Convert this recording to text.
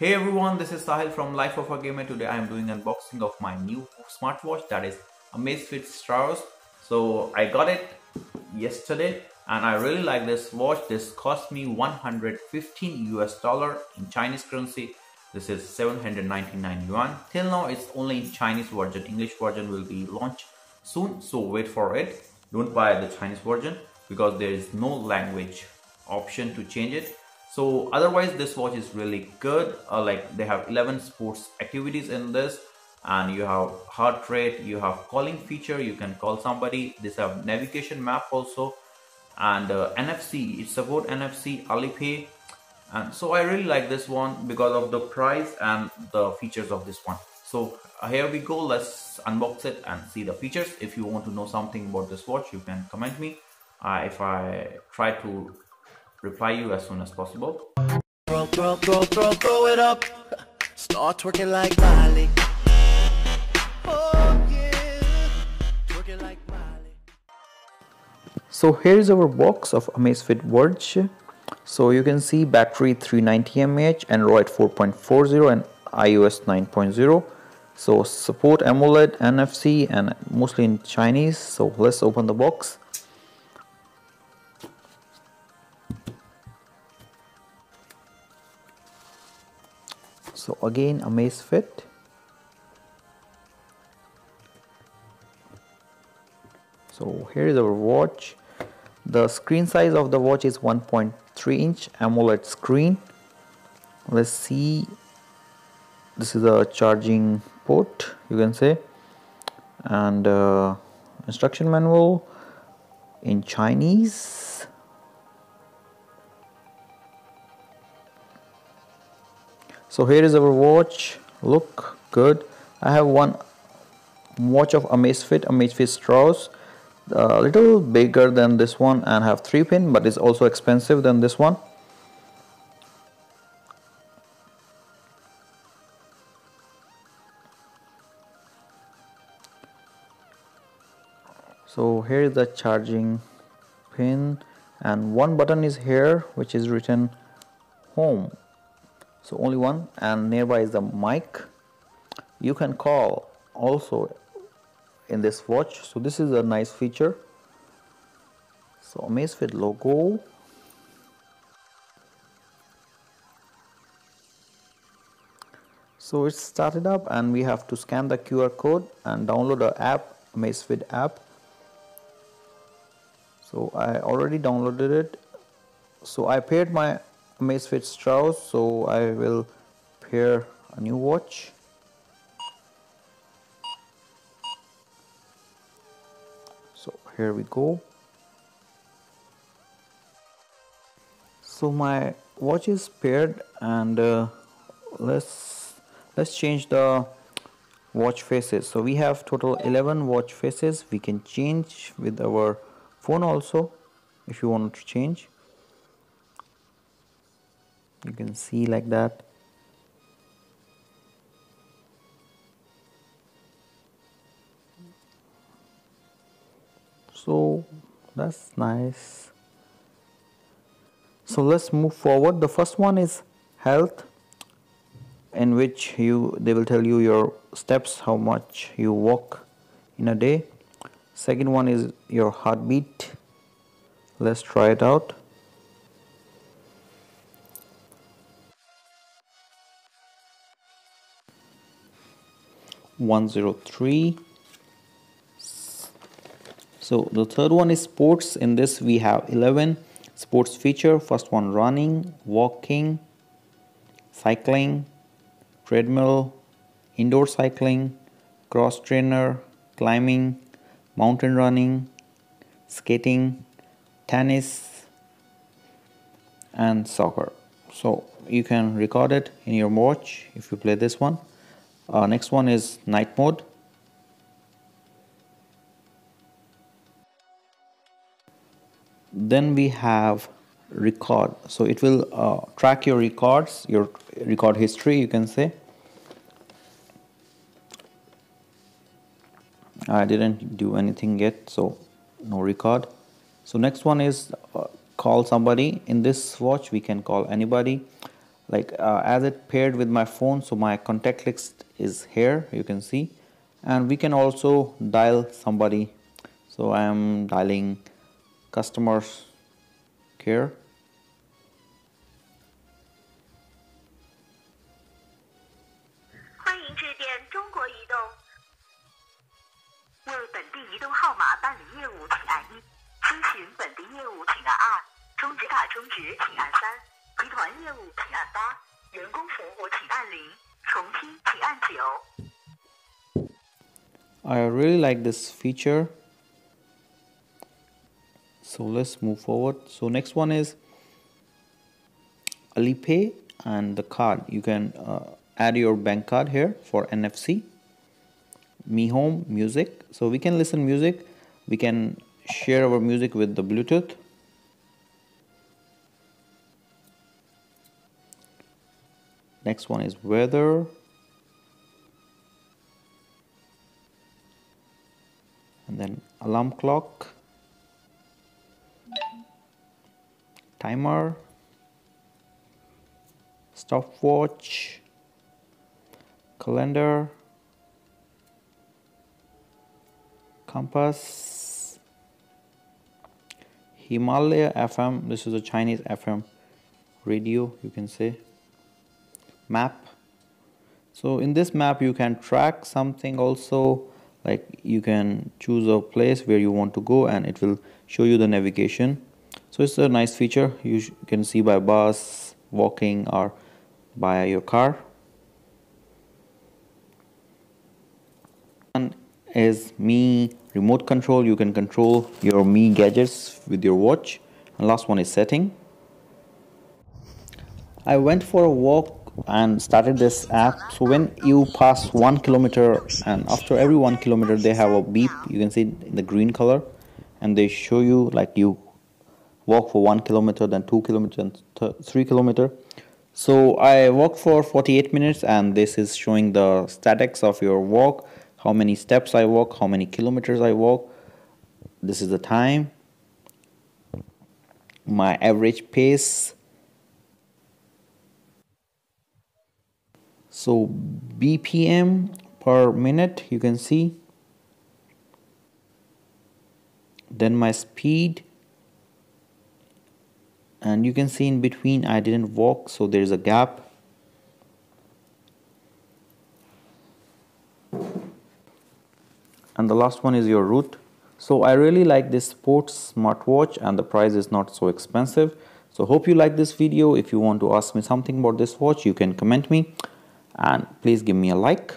Hey everyone, this is Sahil from Life of a Gamer. Today I am doing unboxing of my new smartwatch, that is Amazfit Verge. So I got it yesterday and I really like this watch. This cost me 115 US dollar in Chinese currency. This is 799 yuan. Till now it's only in Chinese version. English version will be launched soon, so wait for it. Don't buy the Chinese version because there is no language option to change it. So otherwise this watch is really good. Like they have 11 sports activities in this, and you have heart rate, you have calling feature, you can call somebody. This have navigation map also, and NFC, it support NFC, Alipay. And so I really like this one because of the price and the features of this one. So here we go, let's unbox it and see the features. If you want to know something about this watch, you can comment me. If I try to reply you as soon as possible. Throw it up. Start twerking like Miley. Oh yeah, twerking like Miley. So here is our box of Amazfit Verge. So you can see battery 390 mAh, Android 4.40 and iOS 9.0. So support AMOLED, NFC and mostly in Chinese. So let's open the box. So again, Amazfit. So here is our watch. The screen size of the watch is 1.3 inch AMOLED screen. Let's see. This is a charging port, you can say, and instruction manual in Chinese. So here is our watch. Look good. I have one watch of Amazfit Verge, a little bigger than this one and have 3-pin, but it's also expensive than this one. So here is the charging pin, and one button is here which is written home. So only one, and nearby is the mic. You can call also in this watch, so this is a nice feature. So Amazfit logo. So it's started up and we have to scan the QR code and download the app, Amazfit app. So I already downloaded it. So I paired my Amazfit Verge, so I will pair a new watch. So here we go. So my watch is paired, and let's change the watch faces. So we have total 11 watch faces. We can change with our phone also if you want to change. You can see like that. So that's nice. So let's move forward. The first one is health, in which they will tell you your steps, how much you walk in a day. Second one is your heartbeat. Let's try it out. (103). So the third one is sports. In this we have 11 sports feature. First one, running, walking, cycling, treadmill, indoor cycling, cross trainer, climbing, mountain running, skating, tennis and soccer. So you can record it in your watch if you play this one. Next one is night mode. Then we have record. So it will track your records, your record history, you can say. I didn't do anything yet, so no record. So next one is call somebody. In this watch we can call anybody. like as it paired with my phone, so my contact list is here, you can see, and we can also dial somebody. So I am dialing customer care. I really like this feature. So let's move forward. So next one is Alipay and the card. You can add your bank card here for NFC. Mi Home music. So we can listen music. We can share our music with the Bluetooth. Next one is weather. And then alarm clock, timer, stopwatch, calendar, compass, Himalaya FM. This is a Chinese FM radio, you can say. Map. So in this map you can track something also, like you can choose a place where you want to go and it will show you the navigation. So it's a nice feature. You can see by bus, walking, or by your car. One is Mi remote control. You can control your Mi gadgets with your watch. And last one is setting. I went for a walk and started this app. So when you pass 1 kilometer, and after every 1 kilometer they have a beep, you can see in the green color, and they show you like you walk for 1 kilometer, then 2 kilometers, and 3 kilometer. So I walked for 48 minutes, and this is showing the statics of your walk, how many steps I walk, how many kilometers I walk. This is the time, my average pace. So BPM per minute, you can see. Then my speed, and you can see in between I didn't walk, so there is a gap. And the last one is your route. So I really like this sports smartwatch, and the price is not so expensive. So hope you like this video. If you want to ask me something about this watch, you can comment me, and please give me a like.